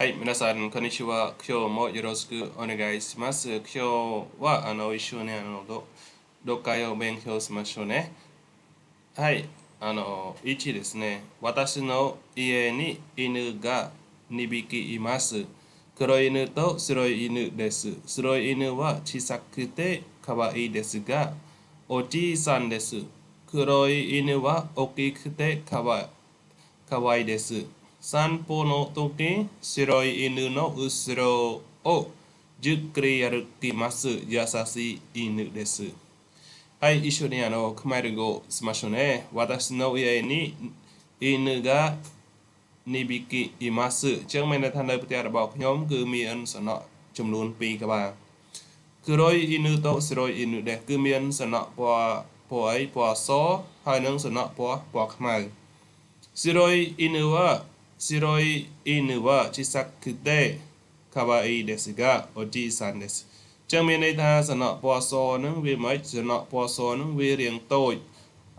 はい、皆さん、こんにちは。今日もよろしくお願いします。今日は一緒に読解を勉強しましょうね。はい、1ですね。私の家に犬が2匹います。黒犬と白い犬です。白い犬は小さくて可愛いですが、おじいさんです。黒い犬は大きくて可愛いです。散歩の時、白い犬の後ろをゆっくり歩きます。優しい犬です。はい、一緒にខ្មែរ語しましょうね。私の家に犬が2匹います。ចឹងមានន័យថានៅផ្ទះរបស់ខ្ញុំគឺមានសំណក់ចំនួន2ក្បាល黒い犬と白い犬ですគឺមានសំណក់ពណ៌អីពណ៌សហើយនឹងសំណក់ពណ៌ខ្មៅ白い犬は小さくて可愛いですがおじいさんですចឹងមានន័យថាសំណក់ពណ៌សនឹងវាមិនសំណក់ពណ៌សនឹងវារាងតូច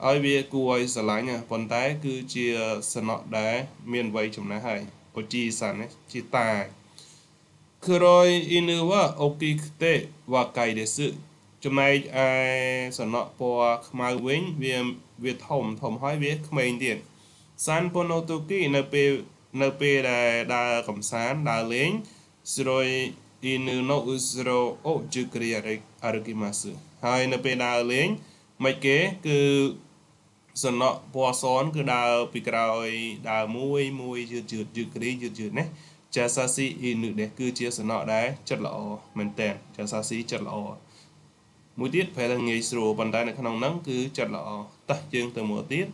ហើយវាគួរឲ្យស្រឡាញ់ប៉ុន្តែគឺជាសំណក់ដែលមានវ័យចំណាស់ហើយおじいさんជាតា黒い犬は大きくて若いです。ចំណែកឯសំណក់ពណ៌ខ្មៅវិញវាធំហើយវាក្មេងទៀតសានពណ៌ទូគីនៅពេលដែលដើរកំសាន្តដើរលេងស្រួយអ៊ីនូណូអ៊ូស្រូអូជឺគ្រីអារគីម៉ាសហើយនៅពេលដើរលេងមិនគេគឺសំណក់ពណ៌សគឺដើរពីក្រោយដើរមួយយឺតគ្រីយឺតណាចាសាស៊ីអ៊ីនូនេះគឺជាសំណក់ដែលចិត្តល្អមែនតើចាសាស៊ីចិត្តល្អមួយទៀតប្រហែលងាយស្រួលប៉ុន្តែនៅក្នុងហ្នឹងគឺចិត្តល្អតោះយើងទៅមើលទៀត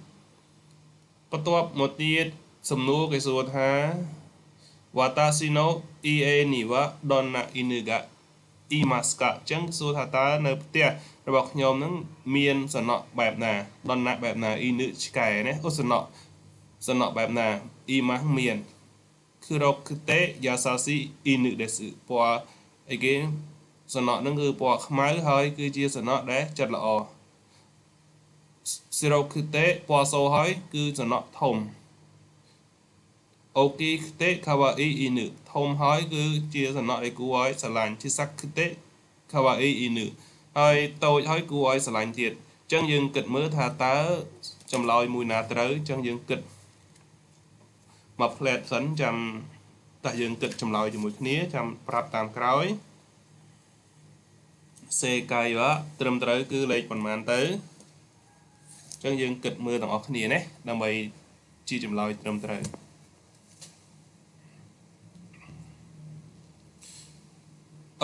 បន្ទាប់មកទៀតសំណួរគេសួរថាវ៉ាតាស៊ីណូអ៊ីអេនីវ៉ាដនណាអ៊ីនូហ្កាអ៊ីម៉ាស្កាចឹងសួរថាតើនៅផ្ទះរបស់ខ្ញុំហ្នឹងមានសំណក់បែបណាដនណាបែបណាអ៊ីនូឆ្កែណាអូសំណក់បែបណាអ៊ីម៉ាស់មាន黒くて優しい犬ですពណ៌អីគេសំណក់ហ្នឹងគឺពណ៌ខ្មៅហើយគឺជាសំណក់ដែលចិត្តល្អ白くてពណ៌សហើយគឺសំណក់ធំអូគីくてかわいい犬ធំហើយគឺជាសំណក់ដែលគួរឲ្យស្រឡាញ់ជាសាក់くてかわいい犬ហើយតូចហើយគួរឲ្យស្រឡាញ់ទៀតអញ្ចឹងយើងគិតមើលថាតើចម្លើយមួយណាត្រូវអញ្ចឹងយើងគិតមកផ្លែតសិនចាំតែយើងគិតចម្លើយជាមួយគ្នាចាំប្រាប់តាមក្រោយសេកាយវ៉ាត្រឹមត្រូវគឺលេខប៉ុន្មានទៅអញ្ចឹងយើងគិតមើលទាំងអស់គ្នាណាដើម្បីជាចម្លើយត្រឹមត្រូវ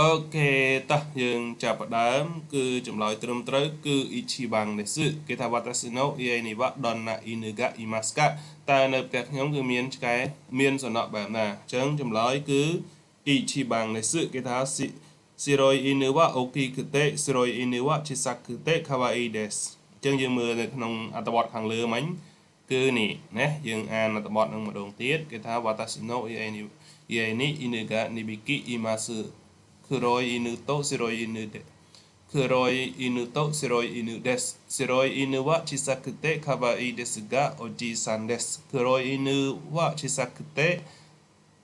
អូខេតោះយើងចាប់ផ្ដើមគឺចម្លើយត្រឹមត្រូវគឺអ៊ីឈីបាំងですគេថាវ៉ាតាស៊ីណូអ៊ីអេនីវ៉ាដនណាអ៊ីនូហ្កាអ៊ីម៉ាស្កាតែនៅផ្ទះខ្ញុំគឺមានឆ្កែមានសំណក់បែបណាអញ្ចឹងចម្លើយគឺអ៊ីឈីបាំងですគេថា白い犬は大きくて白い犬は小さくて可愛いですអញ្ចឹងយើងមើលនៅក្នុងអត្ថបទខាងលើមិញគឺនេះណាយើងអានអត្ថបទនឹងម្ដងទៀតគេថាវ៉ាតាស៊ីណូអ៊ីអេនីអ៊ីនូហ្កានីប៊ីគីអ៊ីម៉ាស្黒い犬と白い犬で黒い犬と白い犬です。白い犬は小さくて可愛いですがおじいさんです。黒い犬は小さくて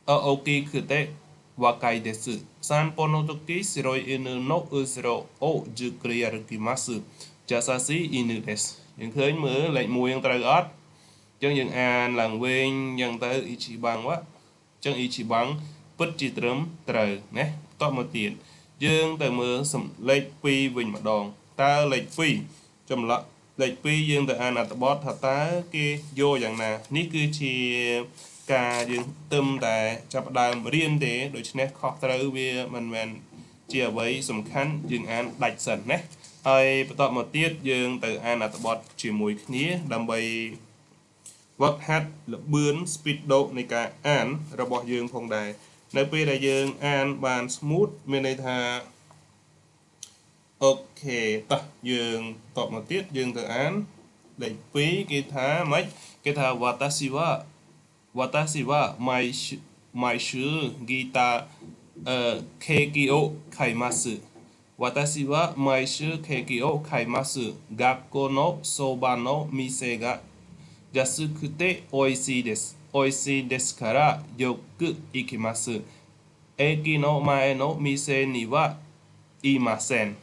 大きくて若いです。散歩の時、白い犬の後ろをゆっくり歩きます。優しい犬です。យើងឃើញមើលលេខ1យ៉ាងត្រូវអត់អញ្ចឹងយើងអានឡើងវិញយ៉ាងទៅអ៊ីឈីបាំងវ៉ាអញ្ចឹងអ៊ីឈីបាំងពិតជាត្រឹមត្រូវណាតមកទៀតយើងទៅមើលលេខ2វិញម្ដងតើលេខ2ចម្លាក់លេខ2យើងទៅអានអត្ថបទថាតើគេយកយ៉ាងណានេះគឺជាការយើងទឹមតែចាប់ដើមរៀនទេដូច្នេះខុសត្រូវវាមិនមែនជាអ្វីសំខាន់យើងអានដាច់សិនណាហើយបន្តមកទៀតយើងទៅអានអត្ថបទជាមួយគ្នាដើម្បីវឹកហាត់ល្បឿន speed ដូកនៃការអានរបស់យើងផងដែរនៅពេលដែលយើងអានបាន smooth មានន័យថាអូខេតោះយើងតបមកទៀតយើងទៅអានលេខ2គេថាម៉េចគេថាវ៉ាតាស៊ីវ៉ា毎週ギターケーキを買います私は毎週ケーキを買います学校のそばの店が安くて美味しいですおいしいですからよく行きます。駅の前の店にはいません。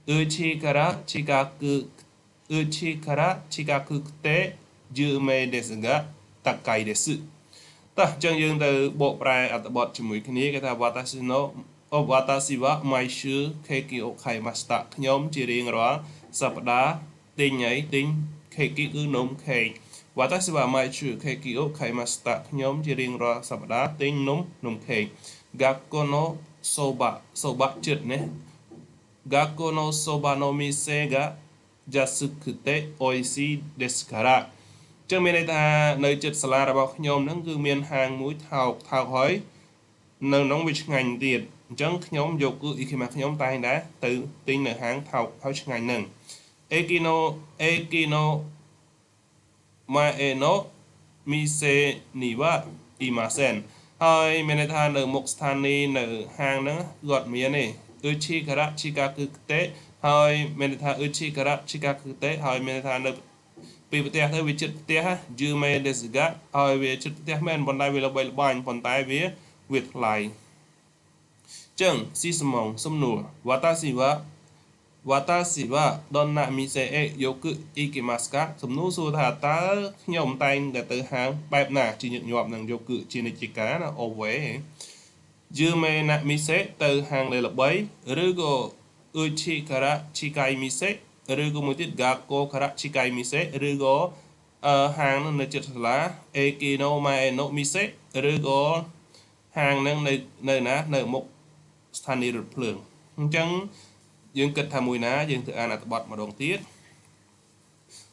うちから近く、うちから近くて有名ですが高いです。តោះចឹងយើងទៅបកប្រែអត្ថបទជាមួយគ្នាគេថា私は毎週ケーキを買いました ខ្ញុំជារៀងរាល់សប្តាហ៍ទិញケーキគឺនំខេក私は毎週ケーキを買いましたខ្ញុំជារៀងរាល់សប្តាហ៍ទិញនំខេក学校のそばចិត្តね学校のそばの店が安くて美味しいですからចឹងមានន័យថានៅចិត្តសាលារបស់ខ្ញុំហ្នឹងគឺមានហាងមួយថោកហើយនៅក្នុងវាឆ្ងាញ់ទៀតអញ្ចឹងខ្ញុំយកគឺអ៊ីគីម៉ាខ្ញុំតែងដែរទៅទិញនៅហាងថោកហើយឆ្ងាញ់ហ្នឹងអេគីណូម៉ាអេណូមីសេនីវ៉ាអ៊ីម៉ាសែនហើយមានន័យថានៅមុខស្ថានីយ៍នៅហាងហ្នឹងគាត់មានទេអ៊ឺឈីការ៉ាឈីកាគឺតេហើយមានន័យថាអ៊ឺឈីការ៉ាឈីកាគឺតេហើយមានន័យថានៅពីផ្ទះទៅវាជិតផ្ទះយឺមេដេសហ្កាឲ្យវាជិតផ្ទះមែនប៉ុន្តែវាល្បីល្បាញប៉ុន្តែវាថ្លៃចឹងស៊ីសំងសំណួរវ៉ាតាស៊ីវ៉ាដនណាមីសេអេយោគអ៊ីគីម៉ាស្កាសំណួរសួរថាតើខ្ញុំតែងតែទៅហាងបែបណាជាញឹកញាប់នឹងយោគជានិច្ចការណាអូវេយឺមេណាមីសេទៅហាងល្បីឬក៏អ៊ឺឈីការ៉ាឈីកៃមីសេឬក៏មួយទៀតហ្គាកូការ៉ាឈីកៃមីសេឬក៏ហាងនឹងនៅជិតសាលាអេគីណូម៉ែណូមីសេឬក៏ហាងនឹងនៅណានៅមុខស្ថានីយ៍រថភ្លើងអញ្ចឹងយើងគិតថាមួយណាយើងទៅអានអត្ថបទម្ដងទៀត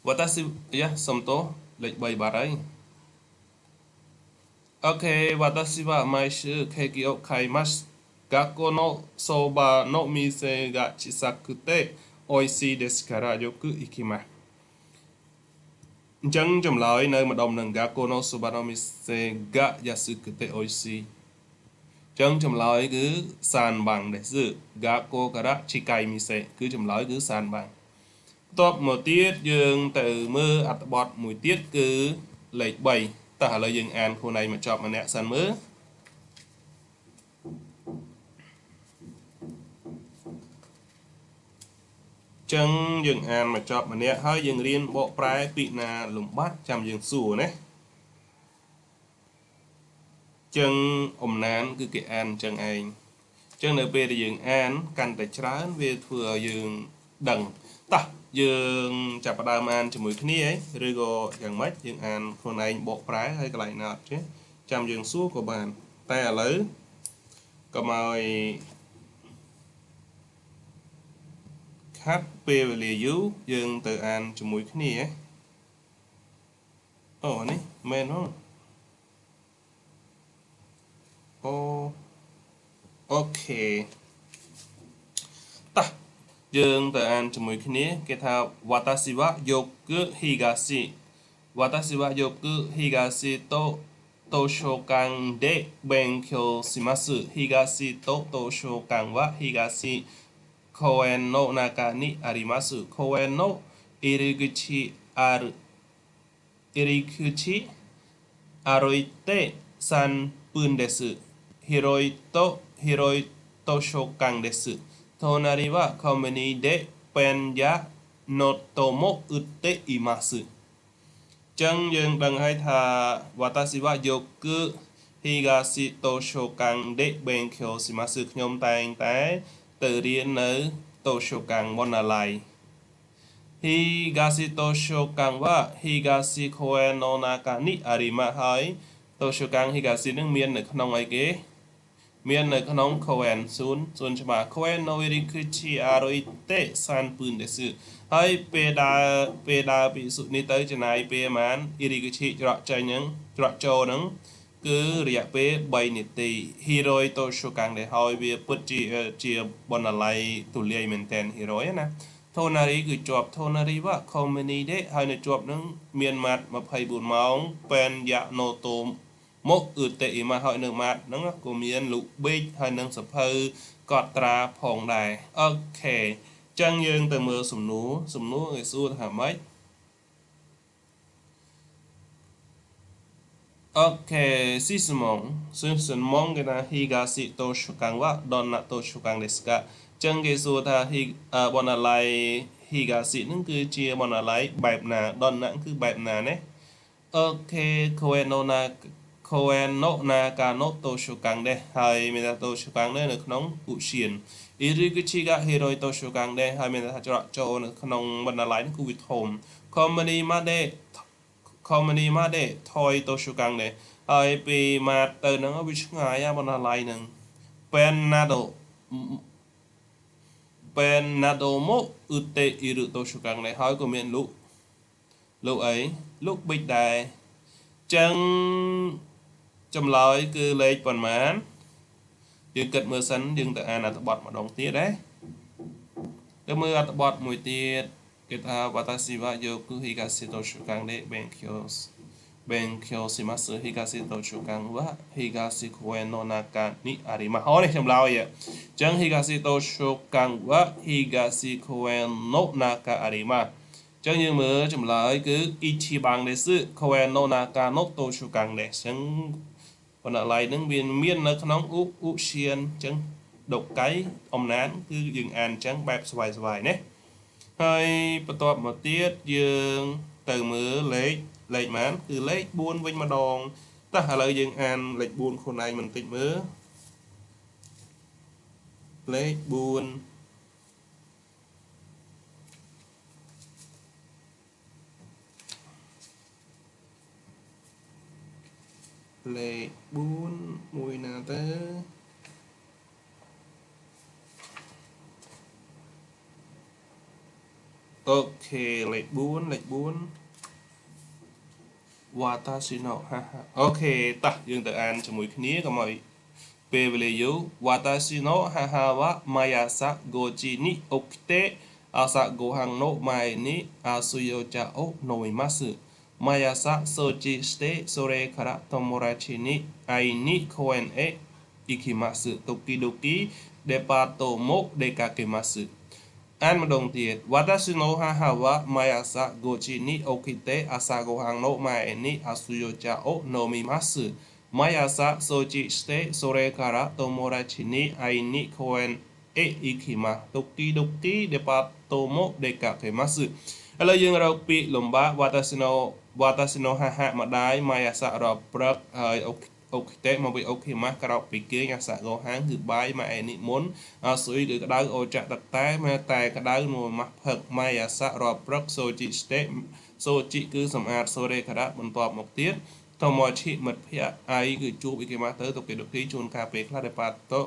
វតាស៊ីយ៉ាសំទោលេខ3បាត់ហើយអូខេវតាស៊ីវ៉ាម៉ៃឈឺខេគីអូខៃម៉ាស់学校のそばの店が小さくて美味しいですからよく行きますអញ្ចឹងចម្លើយនៅម្ដុំនឹង学校のそばの店が安くて美味しいចឹងចម្លើយគឺសានបាំងですガコから近い店គឺចម្លើយគឺសានបាំងបន្ទាប់មកទៀតយើងទៅមើលអត្ថបទមួយទៀតគឺលេខ3តោះឥឡូវយើងអានខ្លួនឯងមកចប់ម្នាក់សិនមើលចឹងយើងអានមកចប់ម្នាក់ហើយយើងរៀនបកប្រែពាក្យណាលំបាត់ចាំយើងសួរណាចឹងអំណានគឺគេអានចឹងឯងចឹងនៅពេលដែលយើងអានកាន់តែច្រើនវាធ្វើឲ្យយើងដឹងតោះយើងចាប់ផ្ដើមអានជាមួយគ្នាឬក៏យ៉ាងម៉េចយើងអានខ្លួនឯងបកប្រែហើយកន្លែងណាអត់ទេចាំយើងសួរក៏បានតែឥឡូវកុំឲ្យខាត់ពេលវេលាយូរយើងទៅអានជាមួយគ្នាអូនេះមែនហ៎អូខេតោះយើងទៅអានជាមួយគ្នាគេថាវ៉ាតាស៊ីវ៉ាយោគឺហ៊ីហ្គាស៊ីវ៉ាតាស៊ីវ៉ាយោគឺហ៊ីហ្គាស៊ីតូ図書館で勉強します東と図書館は東公園の中にあります公園の入り口歩いて3分です広い図書館です隣はコンビニでペンやノートも売っていますចឹងយើងដឹងហើយថាវ៉ាតាស៊ីវ៉ាយោគឺហ៊ីហ្គាស៊ីតូឈូកាំងដេបេងខូស៊ីម៉ាស៊ឺខ្ញុំតែងតែទៅរៀននៅតូឈូកាំងបណ្ណាល័យហ៊ីហ្គាស៊ីតូឈូកាំងវ៉ាហ៊ីហ្គាស៊ីខូអេណូណាកានីអារីម៉ាហើយតូឈូកាំងហ៊ីហ្គាស៊ីនឹងមាននៅក្នុងអីគេមាននៅក្នុងខូអេនស៊ូនច្បាខូអេណូរីគឺឈីអារុយតេសានពឺនですហើយពេលដើរពីសុនេះទៅចំណាយពេលប្រហែលអ៊ីរីគីច្រកចេញហ្នឹងច្រកចូលហ្នឹងគឺរយៈពេល3នាទី100តូឈូកាំងដែរហើយវាពិតជាបណ្ណាល័យទូលាយមែនតើ100ណាថូណារីគឺជាប់ថូណារីវ៉ាខុំនីទេហើយនៅជាប់ហ្នឹងមានម៉ាត់24ម៉ោងពេនយ៉ាណូតូមកអ៊ឺតេអ៊ីម៉ាហើយនៅម៉ាត់ហ្នឹងក៏មានលូប៊ីកហើយនឹងសភៅកត់ត្រាផងដែរអូខេចឹងយើងទៅមើលសំណួរគេសួរថាម៉េច Ok, Simon cái là higashi to shukan wa donna to shukan desu ka. Chẳng cái số ta bọn là lại higashi nó cứ chia bọn là lại bài nà donna cứ bài nà nè. Ok, koen no na ka no to shukan de. Hai mình ta to shukan de được nóng cụ xiên. Iriguchi ga hiroi to shukan de. Hai mình ta cho được nóng bọn là lại nó cụ vịt hồn. Comedy mà để thôi tôi số càng để ai bị mà từ nó bị ngại à bọn lại nè penado mo ute iru tôi số càng để hỏi của miền lũ lũ ấy lúc bịch đài chân trong lời cứ lấy phần mán dương cật mưa sắn dương tự an là tập bọt mà đồng tiết đấy cái mưa tập bọt mùi tiết cái ta watashi wa yoku higashi to shukan de benkyou shimasu higashi to shukan wa higashi koen no naka ni arimasu. Hỏi này trong lao vậy. Chẳng higashi to shukan wa higashi koen no naka arimasu. Chẳng như mưa trong lao cứ ichiban desu koen no naka no to shukan de. Chẳng còn lại những miền nó nóng ú xiên chẳng độc cái ông nán cứ dừng an chẳng bẹp xoài nè. Hơi bắt đầu một tiết dương từ mưa lệch mán từ lệch buôn vinh mà đòn ta hà lợi dương an lệch buôn khôn này mình tịnh mưa lệch buôn mùi nào tới ok lệch buôn watashi no haha ok ta dương tự an cho mùi khía có mọi về về yếu watashi no haha wa mayasa goji ni okite asa gohan no mae ni asuyocha o noimasu mayasa sochi shite sore kara tomodachi ni ai ni koen e ikimasu tokidoki depato mo dekakemasu. An một đồng tiền watashi no haha wa mayasa gochi ni okite asa gohan no mae ni asuyocha o nomimasu mayasa sochi shite sore kara tomodachi ni ai ni koen e ikima tokidoki depato mo dekakemasu. Lời dương rau pi lomba watashi no haha mà đái mayasa rau prak okite mà bị okima karau pikir yang sak gohan cứ bài mà anh muốn suy cứ cái đau ô chặt đặc tái mà tài cái đau mùa mặt phật mayasa rau prak sochi ste sochi cứ sầm ạt sore kada mình tọt một tiết thằng mọi chị mật phía ai cứ chụp cái mà tới tục cái được khí chôn cà phê là để bắt to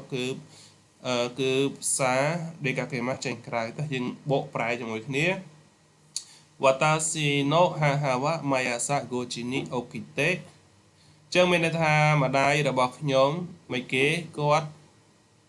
cứ xá để các cái mắt tranh cài ta nhưng bộ prai cho người kia watashi no haha wa mayasa gochi ni okite chẳng mình tha mà đai đã bọc nhóm mấy kế quạt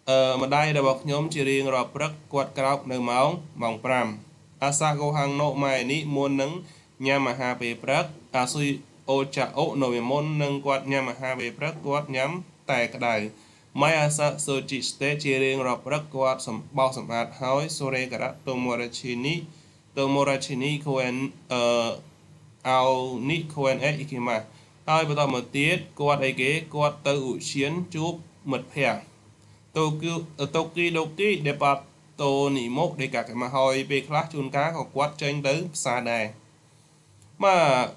mà đai đã bọc nhóm chỉ riêng rồi rất quạt cao nơi máu mỏng pram asa gohan no mai ni muôn nắng nhà mà ha về rất asui ocha o nội môn nâng quạt nhà mà ha về rất quạt nhắm tại cái đài mai asa sochi ste chỉ riêng rồi rất quạt bao sầm ạt hói sore cả tomodachi ni koen ao ni koen e ikima ai bắt đầu một tiết quạt ấy kế quạt từ ủ chiến chụp mật phèn Tokidoki depato nỉ mốc để cả cái mà hồi về class chun cá hoặc quạt tranh tới xa đài mà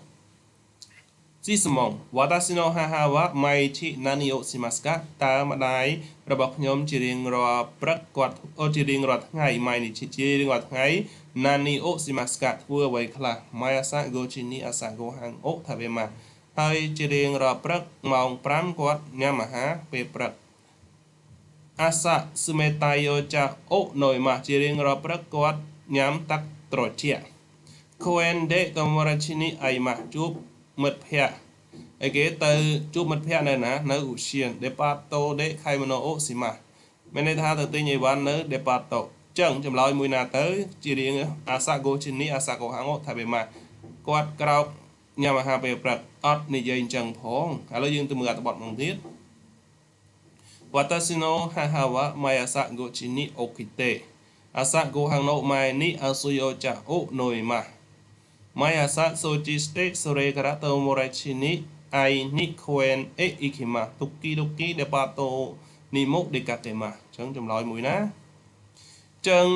Simon watashi no haha wa maichi nani o shimasu ka ta mà đàiระบบnhóm chỉ riêng rồiประกวดchỉ riêng rồi ngày mai ni chỉ riêng rồi ngày nani o shimasu ka vừa vậy là mayasa gochi ni asa gohan o thà về mà hai chỉ riêng rồiประmong pram quạt nhà mà há vềประasa sumetayocha o nội mà chỉ riêng rồiประquạt nhắm tắc trò chuyện koen de tomodachi ni ai mà chụp mật phènไอ้เก๋เตอจุบมัดแพะเนี่ยนะเนื้ออุเชียนเดปาโตเดไคมโนโอสิมาไม่ได้ท่าตัวตีใหญ่วันเนื้อเดปาโตเจิ้งจำลอยมวยนาเตอจีเรียงอาซาโกชินนี้อาซาโกฮังโอทาเบมากวาดกราวญามาฮาเปปรักอดในยัยจังพงแล้วยังตัวมือตบอดมองทิศวัตสิโนฮาฮาวะมายาซาโกชินิโอคิเตอาซาโกฮังโนไมนิอาซุโยจะโอโนยมา Mayasa sochi ste sore kara tomodachi ni ai ni quen e ikima tuki tuki de pato ni mốc de kakema chẳng chấm lòi mũi ná chẳng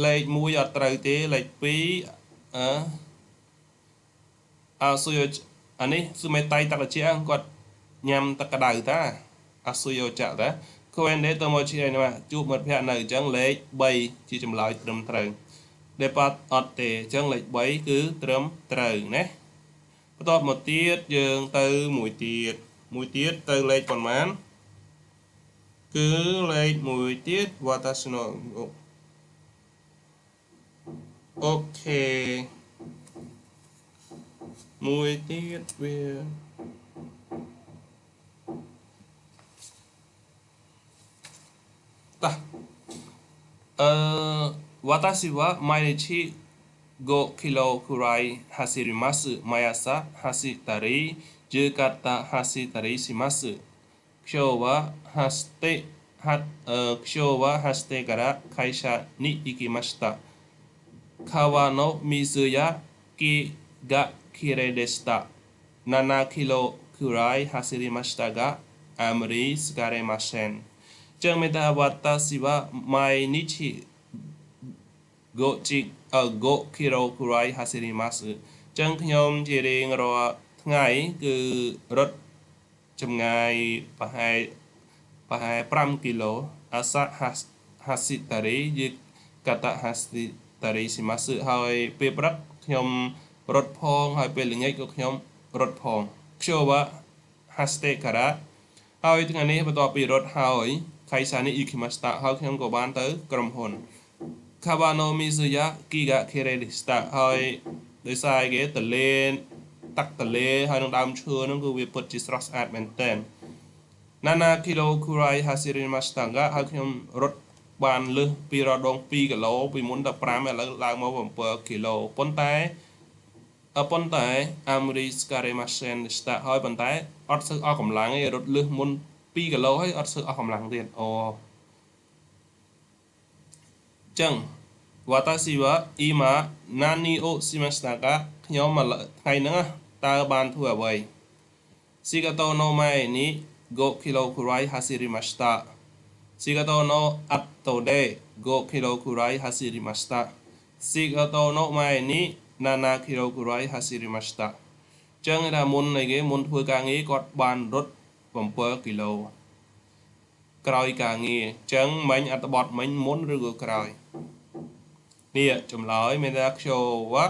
lệch mũi ở trời thế lệch phí suyo anh ấy sư mấy tay tắc là chị ăn quạt nhằm tắc cả đời ta suyo chạo ta quen để tôi một chị này mà chụp một phe này chẳng lệch bay chỉ chấm lòi trầm trời để bắt ọt tệ chẳng lệch bấy cứ trầm trời nèต่อmột tiết dương từ mũi tiết từ lệch còn mán cứ lệch mũi tiết watashi no ok mũi tiết về ta watashi wa mainichi 5 kilo kurai hasirimasu. Mayasa hasitari jukata hasitari shimasu. Kyou wa hasite kara kaisha ni ikimashita. Kawa no mizu ya ki ga kirei deshita. 7 kilo kurai hasirimashita ga amari tsukaremasen. Chẳng meta watashi wa mainichi 5 kilo kurai hasirimasu ចឹងខ្ញុំជារៀងរាល់ថ្ងៃគឺរត់ចម្ងាយប្រហែល5គីឡូអាសាhasitari យឺកតhasitari shimasu ហើយពេលព្រឹកខ្ញុំរត់ផងហើយពេលល្ងាចក៏ខ្ញុំរត់ផងខ្ញុំว่า hasite kara ហើយថ្ងៃនេះបន្ទាប់ពីរត់ហើយkaisha ni ikimashita ហើយខ្ញុំក៏បានទៅក្រុមហ៊ុនKawano mizuya kiga kirelista ហើយដោយសារគេតលេតាក់តលេហើយនឹងដើមឈើហ្នឹងគឺវាពិតជាស្រស់ស្អាតមែនទែន Nana kilo kurai hasirimashita ហើយខ្ញុំរត់បានលើសពីរដង2គីឡូពីមុន15ឥឡូវឡើងមក7គីឡូប៉ុន្តែamri tsukaremasen ហើយប៉ុន្តែអត់សូវអស់កម្លាំងទេរត់លើសមុន2គីឡូហើយអត់សូវអស់កម្លាំងទៀតចឹង watashi wa ima nani o shimashita ka ខ្ញុំថ្ងៃហ្នឹងតើបានធ្វើអ្វី Shigato no mae ni 5 kilo kurai hasirimashita Shigato no atto de 5 kilo kurai hasirimashita Shigato no mae ni 7 kilo kurai hasirimashita ចឹងថាមុននៃគេមុនធ្វើការងារគាត់បានរត់7គីឡូក្រោយការងារចឹងមិញអត្ថបទមិញមុនឬក៏ក្រោយនេះចម្លើយមានថា Kyowa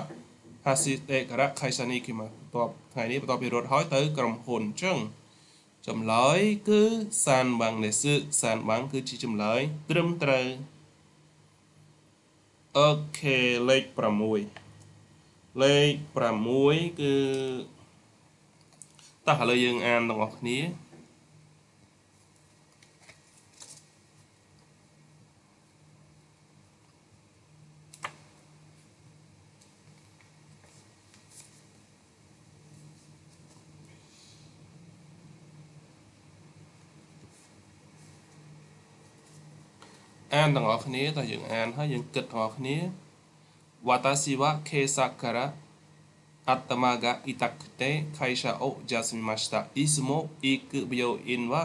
hasite kara kaisha ni ikimasu ថ្ងៃនេះបន្ទាប់ពីរត់ហើយទៅក្រុមហ៊ុនចឹងចម្លើយគឺសានបាំងនេសឺសានបាំងគឺជាចម្លើយត្រឹមត្រូវអូខេលេខ6គឺតោះឥឡូវយើងអានទាំងអស់គ្នាអានទាំងអស់គ្នាតើយើងអានហើយយើងគិតទាំងអស់គ្នា Watashi wa keisakara atama ga itakute kaisha o yasumimashita. Isumo iku byouin wa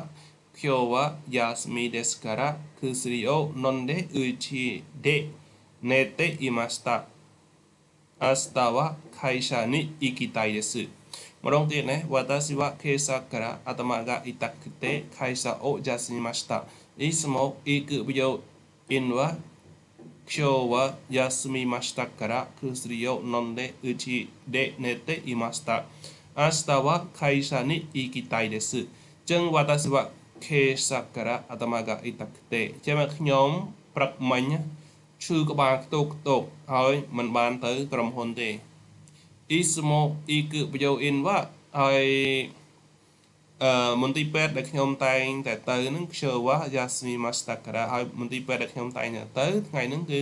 kyou wa yasumi desu kara kusuri o nonde uchi de nete imashita. Ashita wa kaisha ni ikitai desu. ម្ដងទៀតណា Watashi wa keisakara atama ga itakute kaisha o yasumimashita. Isumo iku byouin wa Kyou wa yasumimashita kara kusuri o nonde uchi de nete imashita. Ashita wa kaisha ni ikitai desu. ចឹង Watashi wa keisakara atama ga itakute ចឹងខ្ញុំព្រឹកមិញឈឺក្បាលខ្ទោកហើយមិនបានទៅក្រុមហ៊ុនទេ Isumo iku byouin wa ហើយមន្ទីរពេទ្យដែលខ្ញុំតែងតែទៅហ្នឹងKyou wa yasumimashita kara ហើយមន្ទីរពេទ្យដែលខ្ញុំតែងតែទៅថ្ងៃហ្នឹងគឺ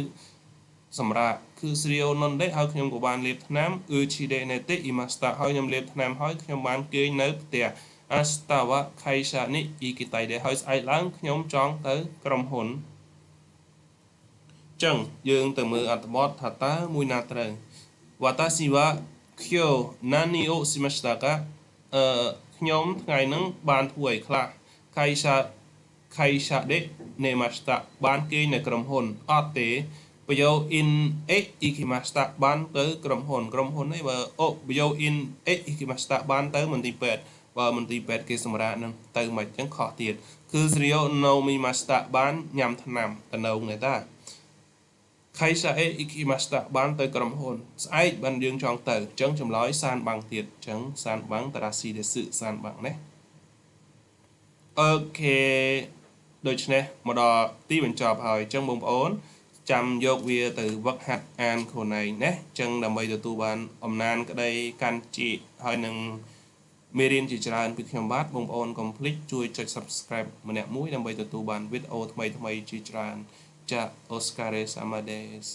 សម្រាប់គឺ Srio Nonde ហើយខ្ញុំក៏បានលេបថ្នាំ Uchide nete imashita ហើយខ្ញុំលេបថ្នាំហើយខ្ញុំបានគេងនៅផ្ទះ Ashita wa kaisha ni ikitai de ហើយស្អែកឡើងខ្ញុំចង់ទៅក្រុមហ៊ុនចឹងយើងទៅមើលអត្ថបទថាតើមួយណាត្រូវ Watashi wa kyou nani o shimashita ka ខ្ញុំថ្ងៃហ្នឹងបានធ្វើឲ្យខ្លះ Kaisade Nemasta បានគេនៅក្រុមហ៊ុនអត់ទេប្រយោ in x ikimasta បានទៅក្រុមហ៊ុននេះបើអូប្រយោ in x ikimasta បានទៅមន្ទីរពេទ្យបើមន្ទីរពេទ្យគេសម្រាប់នឹងទៅមិនអញ្ចឹងខុសទៀតគឺ Rio no mimasta បានញ៉ាំថ្នាំតំណងនេះតា Kaisade ikimasta បានទៅក្រុមហ៊ុនស្អែកបានយើងចង់ទៅអញ្ចឹងចម្លើយសានបាំងទៀតអញ្ចឹងសានបាំងតារាស៊ីដេសសានបាំងណាអូខេដូច្នេះមកដល់ទីបញ្ចប់ហើយអញ្ចឹងបងប្អូនចាំយកវាទៅវឹកហាត់អានខ្លួនឯងណាអញ្ចឹងដើម្បីទទួលបានអំណានក្តីកាន់ជីហើយនឹងមេរៀនជាច្រើនពីខ្ញុំបាទបងប្អូនកុំភ្លេចជួយចុច Subscribe ម្នាក់មួយដើម្បីទទួលបានវីដេអូថ្មីៗជាច្រើនចា Oscar Amadeus